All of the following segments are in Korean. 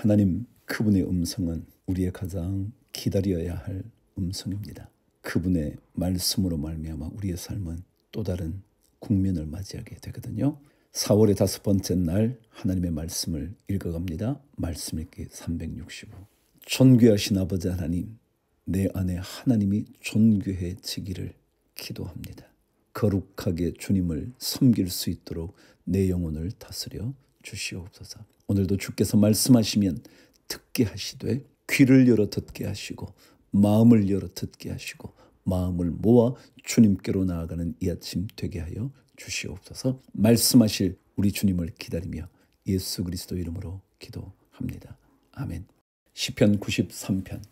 하나님 그분의 음성은 우리의 가장 기다려야 할 음성입니다. 그분의 말씀으로 말미암아 우리의 삶은 또 다른 국면을 맞이하게 되거든요. 4월의 5번째 날 하나님의 말씀을 읽어갑니다. 말씀 읽기 365. 존귀하신 아버지 하나님, 내 안에 하나님이 존귀해지기를 기도합니다. 거룩하게 주님을 섬길 수 있도록 내 영혼을 다스려 주시옵소서. 오늘도 주께서 말씀하시면 듣게 하시되 귀를 열어 듣게 하시고 마음을 열어 듣게 하시고 마음을 모아 주님께로 나아가는 이 아침 되게 하여 주시옵소서. 말씀하실 우리 주님을 기다리며 예수 그리스도 이름으로 기도합니다. 아멘. 시편 93편.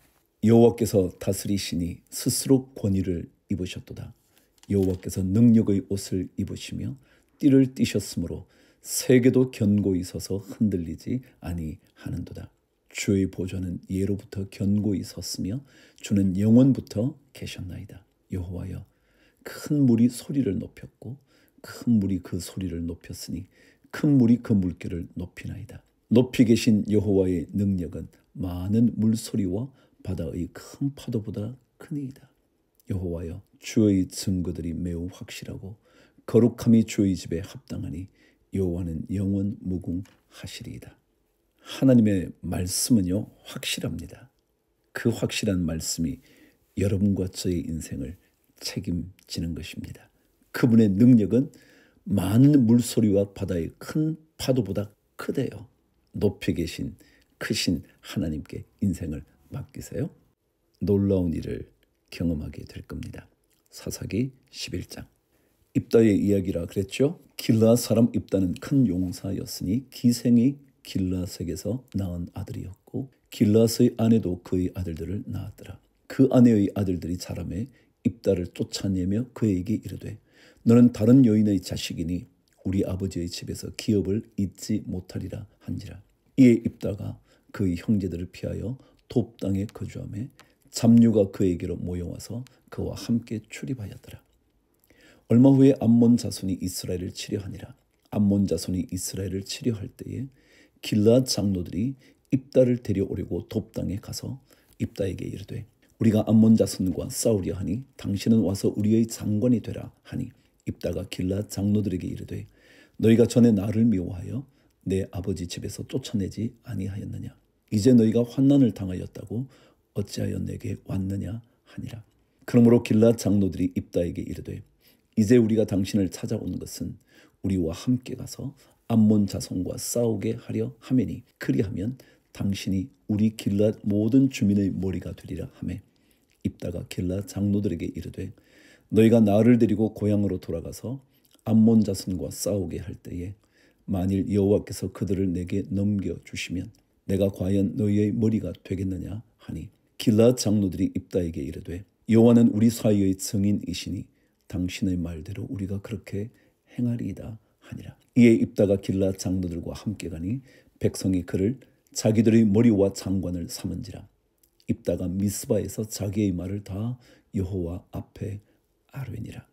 여호와께서 다스리시니 스스로 권위를 입으셨도다. 여호와께서 능력의 옷을 입으시며 띠를 띠셨으므로 세계도 견고히 서서 흔들리지 아니하는도다. 주의 보좌는 예로부터 견고히 섰으며 주는 영원부터 계셨나이다. 여호와여, 큰 물이 소리를 높였고 큰 물이 그 소리를 높였으니 큰 물이 그 물결을 높이나이다. 높이 계신 여호와의 능력은 많은 물소리와 바다의 큰 파도보다 크니이다. 여호와여, 주의 증거들이 매우 확실하고 거룩함이 주의 집에 합당하니 여호와는 영원 무궁하시리이다. 하나님의 말씀은요, 확실합니다. 그 확실한 말씀이 여러분과 저의 인생을 책임지는 것입니다. 그분의 능력은 많은 물소리와 바다의 큰 파도보다 크대요. 높이 계신 크신 하나님께 인생을 맡기세요. 놀라운 일을 경험하게 될 겁니다. 사사기 11장. 입다의 이야기라 그랬죠. 길르앗 사람 입다는 큰 용사였으니 기생이 길르앗에게서 낳은 아들이었고 길르앗의 아내도 그의 아들들을 낳았더라. 그 아내의 아들들이 자라매 입다를 쫓아내며 그에게 이르되 너는 다른 여인의 자식이니 우리 아버지의 집에서 기업을 잊지 못하리라 한지라. 이에 입다가 그의 형제들을 피하여 돕 땅에 거주하며 잡류가 그에게로 모여와서 그와 함께 출입하였더라. 얼마 후에 암몬 자손이 이스라엘을 치려하니라. 암몬 자손이 이스라엘을 치려할 때에 길르앗 장로들이 입다를 데려오려고 돕 땅에 가서 입다에게 이르되 우리가 암몬 자손과 싸우려 하니 당신은 와서 우리의 장관이 되라 하니 입다가 길르앗 장로들에게 이르되 너희가 전에 나를 미워하여 내 아버지 집에서 쫓아내지 아니하였느냐. 이제 너희가 환난을 당하였다고 어찌하여 내게 왔느냐 하니라. 그러므로 길르앗 장로들이 입다에게 이르되 이제 우리가 당신을 찾아온 것은 우리와 함께 가서 암몬 자손과 싸우게 하려 하매니 그리하면 당신이 우리 길르앗 모든 주민의 머리가 되리라 하매 입다가 길르앗 장로들에게 이르되 너희가 나를 데리고 고향으로 돌아가서 암몬 자손과 싸우게 할 때에 만일 여호와께서 그들을 내게 넘겨주시면 내가 과연 너희의 머리가 되겠느냐 하니 길르앗 장로들이 입다에게 이르되 여호와는 우리 사이의 증인이시니 당신의 말대로 우리가 그렇게 행하리이다 하니라. 이에 입다가 길르앗 장로들과 함께 가니 백성이 그를 자기들의 머리와 장관을 삼은지라. 입다가 미스바에서 자기의 말을 다 여호와 앞에 아뢰니라.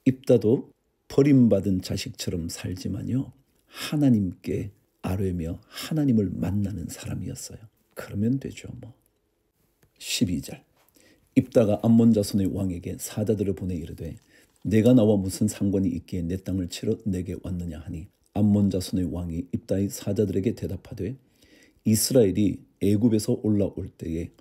입다도 버림받은 자식처럼 살지만요 하나님께 아뢰며 하나님을 만나는 사람이었어요. 그러면 되죠 뭐. 12절. 입다가 암몬 자손의 왕에게 사자들을 보내 이르되 내가 나와 무슨 상관이 있기에 내 땅을 치러 내게 왔느냐 하니 암몬 자손의 왕이 입다의 사자들에게 대답하되 이스라엘이 애굽에서 올라올 때에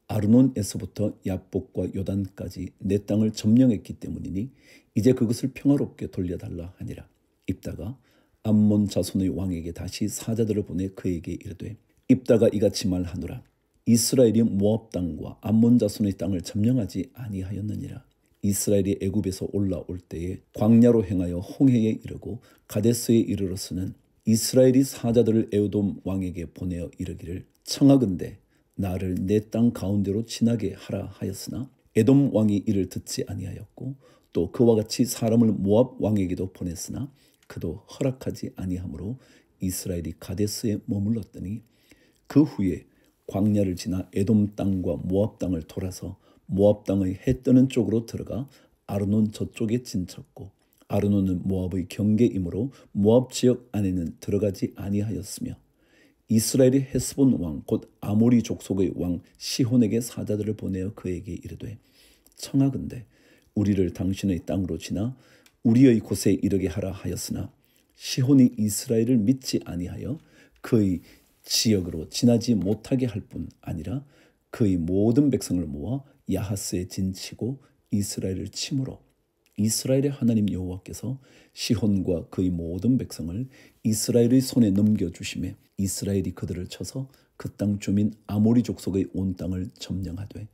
아르논에서부터 야복과 요단까지 내 땅을 점령했기 때문이니 이제 그것을 평화롭게 돌려달라 하니라. 입다가 암몬 자손의 왕에게 다시 사자들을 보내 그에게 이르되 입다가 이같이 말하노라. 이스라엘이 모압 땅과 암몬 자손의 땅을 점령하지 아니하였느니라. 이스라엘이 애굽에서 올라올 때에 광야로 행하여 홍해에 이르고 가데스에 이르러서는 이스라엘이 사자들을 에돔 왕에게 보내어 이르기를 청하건대 나를 내 땅 가운데로 지나게 하라 하였으나 에돔 왕이 이를 듣지 아니하였고 또 그와 같이 사람을 모압 왕에게도 보냈으나 그도 허락하지 아니하므로 이스라엘이 가데스에 머물렀더니 그 후에 광야를 지나 에돔 땅과 모압 땅을 돌아서 모압 땅의 해 뜨는 쪽으로 들어가 아르논 저쪽에 진쳤고 아르논은 모압의 경계이므로 모압 지역 안에는 들어가지 아니하였으며 이스라엘이 헤스본 왕 곧 아모리 족속의 왕 시혼에게 사자들을 보내어 그에게 이르되 청하건대 우리를 당신의 땅으로 지나 우리의 곳에 이르게 하라 하였으나 시혼이 이스라엘을 믿지 아니하여 그의 지역으로 지나지 못하게 할 뿐 아니라 그의 모든 백성을 모아 야하스에 진치고 이스라엘을 침으로 이스라엘의 하나님 여호와께서 시혼과 그의 모든 백성을 이스라엘의 손에 넘겨주심에 이스라엘이 그들을 쳐서 그 땅 주민 아모리 족속의 온 땅을 점령하되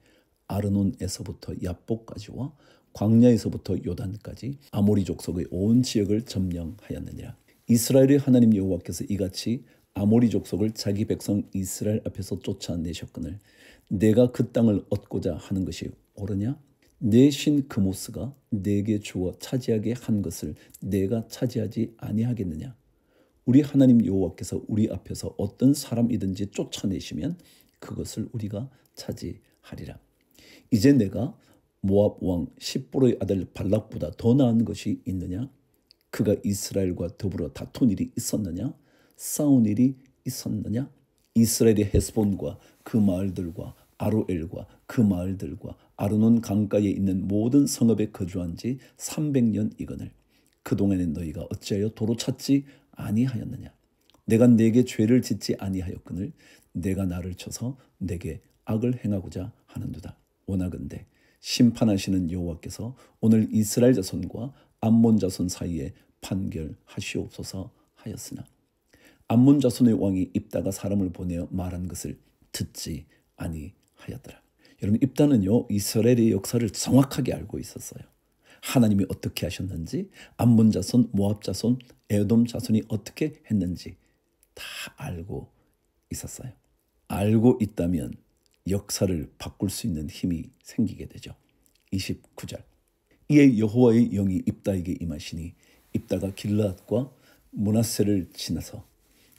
아르논에서부터 야복까지와 광야에서부터 요단까지 아모리 족속의 온 지역을 점령하였느니라. 이스라엘의 하나님 여호와께서 이같이 아모리 족속을 자기 백성 이스라엘 앞에서 쫓아내셨거늘 내가 그 땅을 얻고자 하는 것이 옳으냐? 내 신 그모스가 내게 주어 차지하게 한 것을 내가 차지하지 아니하겠느냐? 우리 하나님 여호와께서 우리 앞에서 어떤 사람이든지 쫓아내시면 그것을 우리가 차지하리라. 이제 내가 모압 왕 십보로의 아들 발락보다 더 나은 것이 있느냐? 그가 이스라엘과 더불어 다툰 일이 있었느냐? 싸운 일이 있었느냐? 이스라엘의 헤스본과 그 마을들과 아로엘과 그 마을들과 아르논 강가에 있는 모든 성읍에 거주한 지 300년이거늘 그동안에 너희가 어찌하여 도로 찾지 아니하였느냐? 내가 네게 죄를 짓지 아니하였거늘 내가 나를 쳐서 내게 악을 행하고자 하는도다. 원하건대 심판하시는 여호와께서 오늘 이스라엘 자손과 암몬 자손 사이에 판결하시옵소서 하였으나 암몬 자손의 왕이 입다가 사람을 보내어 말한 것을 듣지 아니하였더라. 여러분, 입다는요 이스라엘의 역사를 정확하게 알고 있었어요. 하나님이 어떻게 하셨는지, 암몬 자손, 모압 자손, 에돔 자손이 어떻게 했는지 다 알고 있었어요. 알고 있다면 역사를 바꿀 수 있는 힘이 생기게 되죠. 29절 이에 여호와의 영이 입다에게 임하시니 입다가 길르앗과 므낫세를 지나서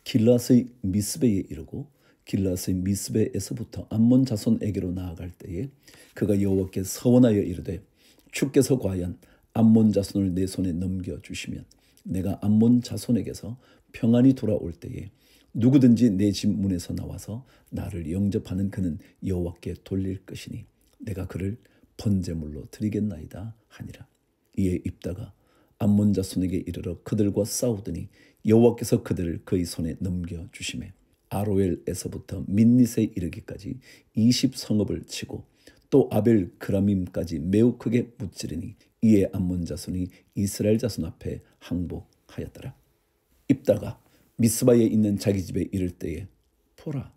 길르앗의 미스베에 이르고 길르앗의 미스베에서부터 암몬 자손에게로 나아갈 때에 그가 여호와께 서원하여 이르되 주께서 과연 암몬 자손을 내 손에 넘겨주시면 내가 암몬 자손에게서 평안히 돌아올 때에 누구든지 내 집 문에서 나와서 나를 영접하는 그는 여호와께 돌릴 것이니 내가 그를 번제물로 드리겠나이다 하니라. 이에 입다가 암몬 자손에게 이르러 그들과 싸우더니 여호와께서 그들을 그의 손에 넘겨주시매 아로엘에서부터 민닛에 이르기까지 20성읍을 치고 또 아벨 그라밈까지 매우 크게 무찌르니 이에 암몬 자손이 이스라엘 자손 앞에 항복하였더라. 입다가 미스바에 있는 자기 집에 이를 때에 보라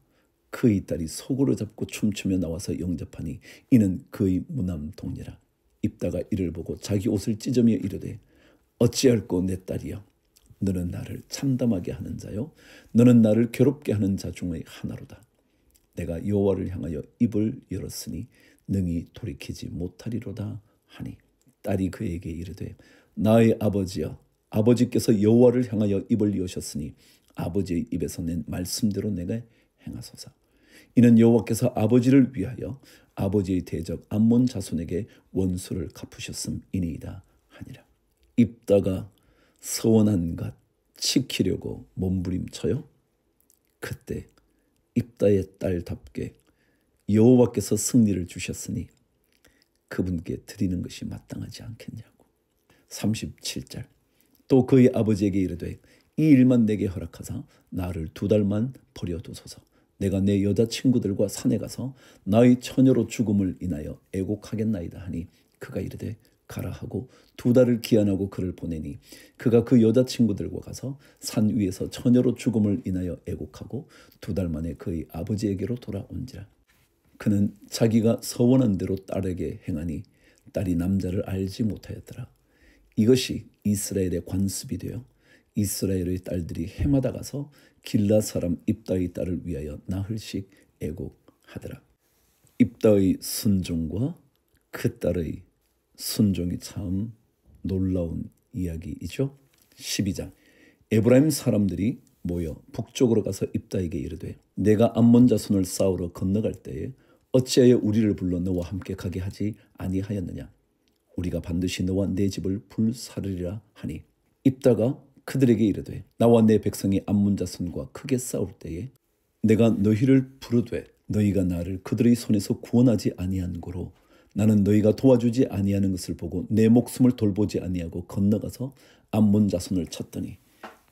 그의 딸이 속으로 잡고 춤추며 나와서 영접하니 이는 그의 무남동이라. 입다가 이를 보고 자기 옷을 찢으며 이르되 어찌할꼬 내 딸이여 너는 나를 참담하게 하는 자요 너는 나를 괴롭게 하는 자 중의 하나로다. 내가 여호와를 향하여 입을 열었으니 능히 돌이키지 못하리로다 하니 딸이 그에게 이르되 나의 아버지여 아버지께서 여호와를 향하여 입을 여셨으니 아버지의 입에서 낸 말씀대로 내가 행하소서. 이는 여호와께서 아버지를 위하여 아버지의 대적 암몬 자손에게 원수를 갚으셨음이니이다 하니라. 입다가 서원한 것 지키려고 몸부림쳐요. 그때 입다의 딸답게 여호와께서 승리를 주셨으니 그분께 드리는 것이 마땅하지 않겠냐고. 37절 또 그의 아버지에게 이르되 이 일만 내게 허락하사 나를 2달만 버려두소서. 내가 내 여자친구들과 산에 가서 나의 처녀로 죽음을 인하여 애곡하겠나이다 하니 그가 이르되 가라 하고 2달을 기한하고 그를 보내니 그가 그 여자친구들과 가서 산 위에서 처녀로 죽음을 인하여 애곡하고 2달 만에 그의 아버지에게로 돌아온지라. 그는 자기가 서원한 대로 딸에게 행하니 딸이 남자를 알지 못하였더라. 이것이 이스라엘의 관습이 되어 이스라엘의 딸들이 해마다 가서 길라 사람 입다의 딸을 위하여 나흘씩 애곡하더라. 입다의 순종과 그 딸의 순종이 참 놀라운 이야기이죠. 12장 에브라임 사람들이 모여 북쪽으로 가서 입다에게 이르되 내가 암몬 자손을 싸우러 건너갈 때에 어찌하여 우리를 불러 너와 함께 가게 하지 아니하였느냐. 우리가 반드시 너와 내 집을 불사르리라 하니 입다가 그들에게 이르되 나와 내 백성이 암몬 자손과 크게 싸울 때에 내가 너희를 부르되 너희가 나를 그들의 손에서 구원하지 아니한 고로 나는 너희가 도와주지 아니하는 것을 보고 내 목숨을 돌보지 아니하고 건너가서 암몬 자손을 쳤더니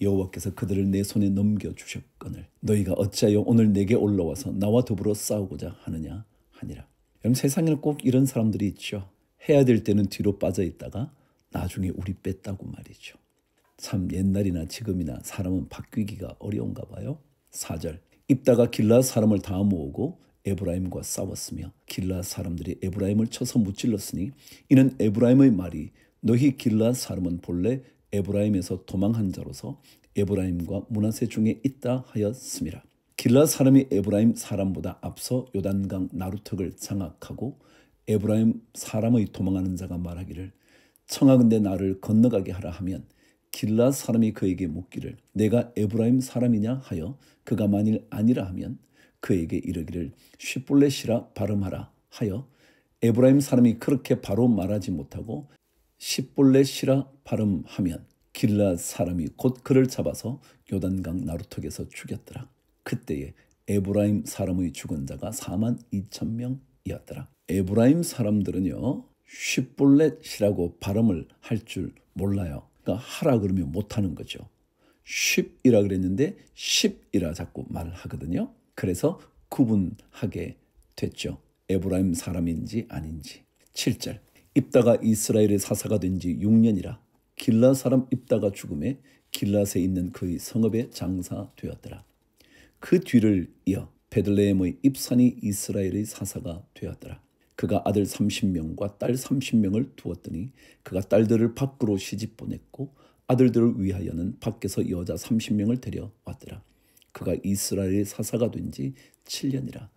여호와께서 그들을 내 손에 넘겨주셨거늘 너희가 어찌하여 오늘 내게 올라와서 나와 더불어 싸우고자 하느냐 하니라. 여러분, 세상에는 꼭 이런 사람들이 있죠. 해야 될 때는 뒤로 빠져 있다가 나중에 우리 뺐다고 말이죠. 참 옛날이나 지금이나 사람은 바뀌기가 어려운가 봐요. 4절 입다가 길르앗 사람을 다 모으고 에브라임과 싸웠으며 길르앗 사람들이 에브라임을 쳐서 무찔렀으니 이는 에브라임의 말이 너희 길르앗 사람은 본래 에브라임에서 도망한 자로서 에브라임과 므낫세 중에 있다 하였음이라. 길르앗 사람이 에브라임 사람보다 앞서 요단강 나루턱을 장악하고 에브라임 사람의 도망하는 자가 말하기를 청하건대 나를 건너가게 하라 하면 길르앗 사람이 그에게 묻기를 내가 에브라임 사람이냐 하여 그가 만일 아니라 하면 그에게 이르기를 쉿볼렛이라 발음하라 하여 에브라임 사람이 그렇게 바로 말하지 못하고 쉿볼렛이라 발음하면 길르앗 사람이 곧 그를 잡아서 요단강 나루턱에서 죽였더라. 그때에 에브라임 사람의 죽은 자가 42,000명이었더라. 에브라임 사람들은요 쉿볼렛이라고 발음을 할 줄 몰라요. 그러니까 하라 그러면 못하는 거죠. 쉽이라 그랬는데 십이라 자꾸 말을 하거든요. 그래서 구분하게 됐죠. 에브라임 사람인지 아닌지. 7절 입다가 이스라엘의 사사가 된 지 6년이라 길르앗 사람 입다가 죽음에 길르앗에 있는 그의 성읍에 장사되었더라. 그 뒤를 이어 베들레헴의 입산이 이스라엘의 사사가 되었더라. 그가 아들 30명과 딸 30명을 두었더니 그가 딸들을 밖으로 시집 보냈고 아들들을 위하여는 밖에서 여자 30명을 데려왔더라. 그가 이스라엘의 사사가 된 지 7년이라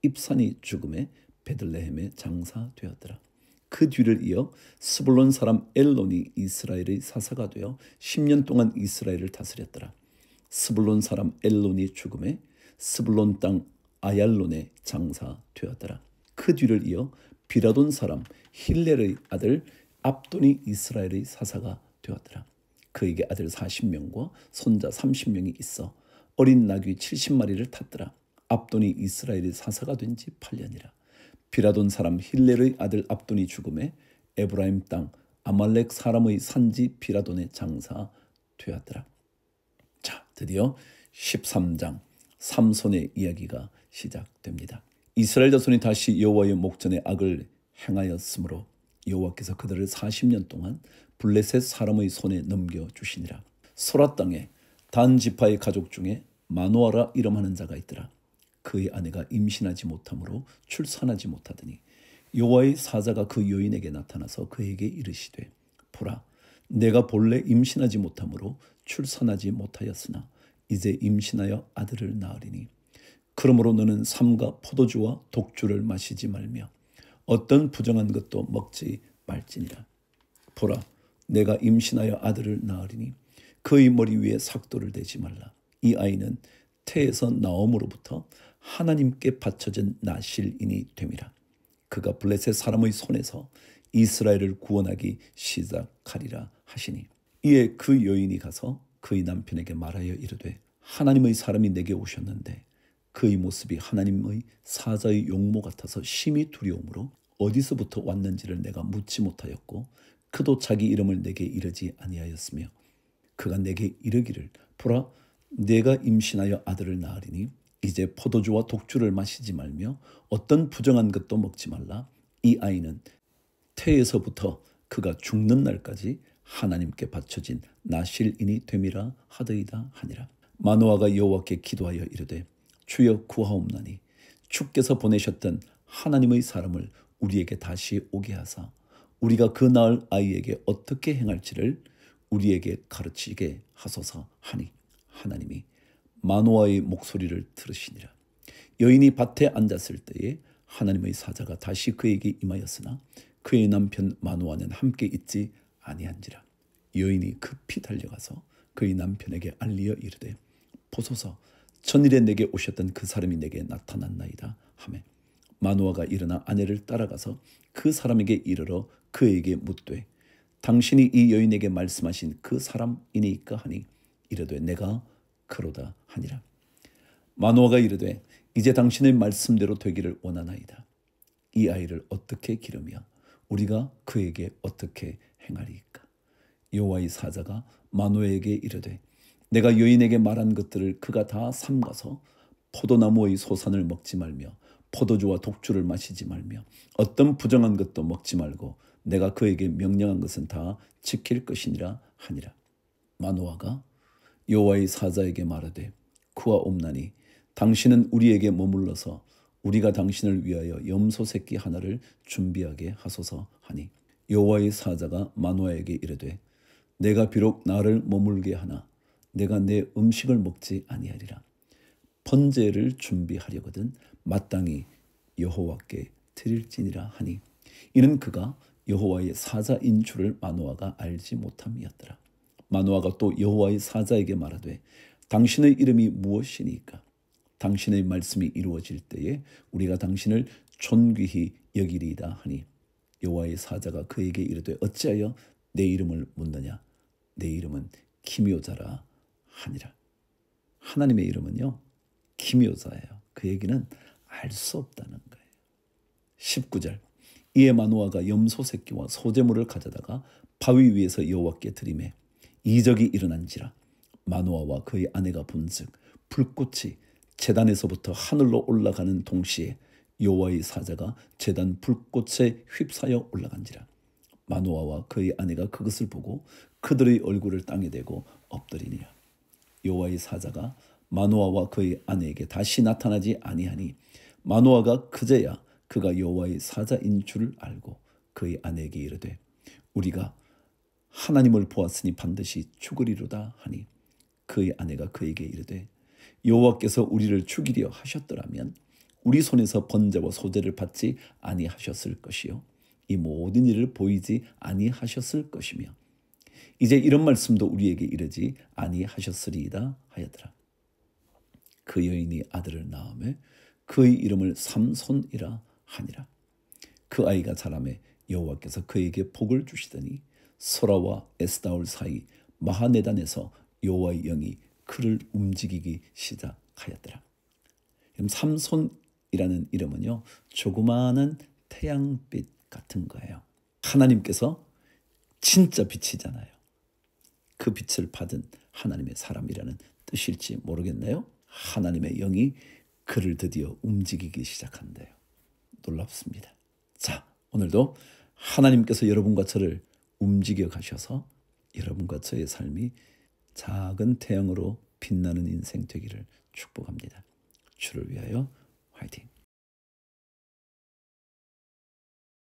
입산이 죽음에 베들레헴에 장사되었더라. 그 뒤를 이어 스불론 사람 엘론이 이스라엘의 사사가 되어 10년 동안 이스라엘을 다스렸더라. 스불론 사람 엘론이 죽음에 스불론 땅 아얄론에 장사되었더라. 그 뒤를 이어 비라돈 사람 힐렐의 아들 압돈이 이스라엘의 사사가 되었더라. 그에게 아들 40명과 손자 30명이 있어 어린 나귀 70마리를 탔더라. 압돈이 이스라엘의 사사가 된 지 8년이라. 비라돈 사람 힐렐의 아들 압돈이 죽음에 에브라임 땅 아말렉 사람의 산지 비라돈에 장사되었더라. 자, 드디어 13장 삼손의 이야기가 시작됩니다. 이스라엘 자손이 다시 여호와의 목전에 악을 행하였으므로 여호와께서 그들을 40년 동안 블레셋 사람의 손에 넘겨주시니라. 소라 땅에 단 지파의 가족 중에 마노아라 이름하는 자가 있더라. 그의 아내가 임신하지 못하므로 출산하지 못하더니 여호와의 사자가 그 여인에게 나타나서 그에게 이르시되 보라, 내가 본래 임신하지 못하므로 출산하지 못하였으나 이제 임신하여 아들을 낳으리니 그러므로 너는 삼가 포도주와 독주를 마시지 말며 어떤 부정한 것도 먹지 말지니라. 보라, 내가 임신하여 아들을 낳으리니 그의 머리 위에 삭도를 대지 말라. 이 아이는 태에서 나옴으로부터 하나님께 바쳐진 나실인이 됨이라. 그가 블레셋 사람의 손에서 이스라엘을 구원하기 시작하리라 하시니 이에 그 여인이 가서 그의 남편에게 말하여 이르되 하나님의 사람이 내게 오셨는데 그의 모습이 하나님의 사자의 용모 같아서 심히 두려움으로 어디서부터 왔는지를 내가 묻지 못하였고 그도 자기 이름을 내게 이르지 아니하였으며 그가 내게 이르기를 보라, 내가 임신하여 아들을 낳으리니 이제 포도주와 독주를 마시지 말며 어떤 부정한 것도 먹지 말라. 이 아이는 태에서부터 그가 죽는 날까지 하나님께 바쳐진 나실인이 됨이라 하더이다 하니라. 마노아가 여호와께 기도하여 이르되 주여 구하옵나니 주께서 보내셨던 하나님의 사람을 우리에게 다시 오게 하사 우리가 그 낳을 아이에게 어떻게 행할지를 우리에게 가르치게 하소서 하니 하나님이 마노아의 목소리를 들으시니라. 여인이 밭에 앉았을 때에 하나님의 사자가 다시 그에게 임하였으나 그의 남편 마노아는 함께 있지 아니한지라. 여인이 급히 달려가서 그의 남편에게 알리어 이르되 보소서, 전일에 내게 오셨던 그 사람이 내게 나타났나이다 하매 마노아가 일어나 아내를 따라가서 그 사람에게 이르러 그에게 묻되 당신이 이 여인에게 말씀하신 그 사람이니까 하니 이르되 내가 그로다 하니라. 마노아가 이르되 이제 당신의 말씀대로 되기를 원하나이다. 이 아이를 어떻게 기르며 우리가 그에게 어떻게 행하리이까? 여호와의 사자가 마노아에게 이르되 내가 여인에게 말한 것들을 그가 다 삼가서 포도나무의 소산을 먹지 말며 포도주와 독주를 마시지 말며 어떤 부정한 것도 먹지 말고 내가 그에게 명령한 것은 다 지킬 것이니라 하니라. 마노아가 여호와의 사자에게 말하되 그와 옴나니 당신은 우리에게 머물러서 우리가 당신을 위하여 염소 새끼 하나를 준비하게 하소서 하니 여호와의 사자가 마노아에게 이르되 내가 비록 나를 머물게 하나 내가 내 음식을 먹지 아니하리라. 번제를 준비하려거든 마땅히 여호와께 드릴지니라 하니 이는 그가 여호와의 사자인 줄을 마노아가 알지 못함이었더라. 마노아가 또 여호와의 사자에게 말하되 당신의 이름이 무엇이니까? 당신의 말씀이 이루어질 때에 우리가 당신을 존귀히 여기리이다 하니 여호와의 사자가 그에게 이르되 어찌하여 내 이름을 묻느냐? 내 이름은 기묘자라 하니라. 하나님의 이름은요 기묘자예요. 그 얘기는 알 수 없다는 거예요. 19절 이에 마노아가 염소 새끼와 소제물을 가져다가 바위 위에서 여호와께 드리매 이적이 일어난지라. 마노아와 그의 아내가 본즉 불꽃이 제단에서부터 하늘로 올라가는 동시에 여호와의 사자가 제단 불꽃에 휩싸여 올라간지라. 마노아와 그의 아내가 그것을 보고 그들의 얼굴을 땅에 대고 엎드리니라. 여호와의 사자가 마노아와 그의 아내에게 다시 나타나지 아니하니 마노아가 그제야 그가 여호와의 사자인 줄 알고 그의 아내에게 이르되 우리가 하나님을 보았으니 반드시 죽으리로다 하니 그의 아내가 그에게 이르되 여호와께서 우리를 죽이려 하셨더라면 우리 손에서 번제와 소제를 받지 아니하셨을 것이요 이 모든 일을 보이지 아니하셨을 것이며 이제 이런 말씀도 우리에게 이르지 아니하셨으리이다 하였더라. 그 여인이 아들을 낳으매 그의 이름을 삼손이라 하니라. 그 아이가 자라매 여호와께서 그에게 복을 주시더니 소라와 에스다올 사이 마하네단에서 여호와의 영이 그를 움직이기 시작하였더라. 삼손이라는 이름은요 조그마한 태양빛 같은 거예요. 하나님께서 진짜 빛이잖아요. 그 빛을 받은 하나님의 사람이라는 뜻일지 모르겠네요. 하나님의 영이 그를 드디어 움직이기 시작한대요. 놀랍습니다. 자, 오늘도 하나님께서 여러분과 저를 움직여 가셔서 여러분과 저의 삶이 작은 태양으로 빛나는 인생 되기를 축복합니다. 주를 위하여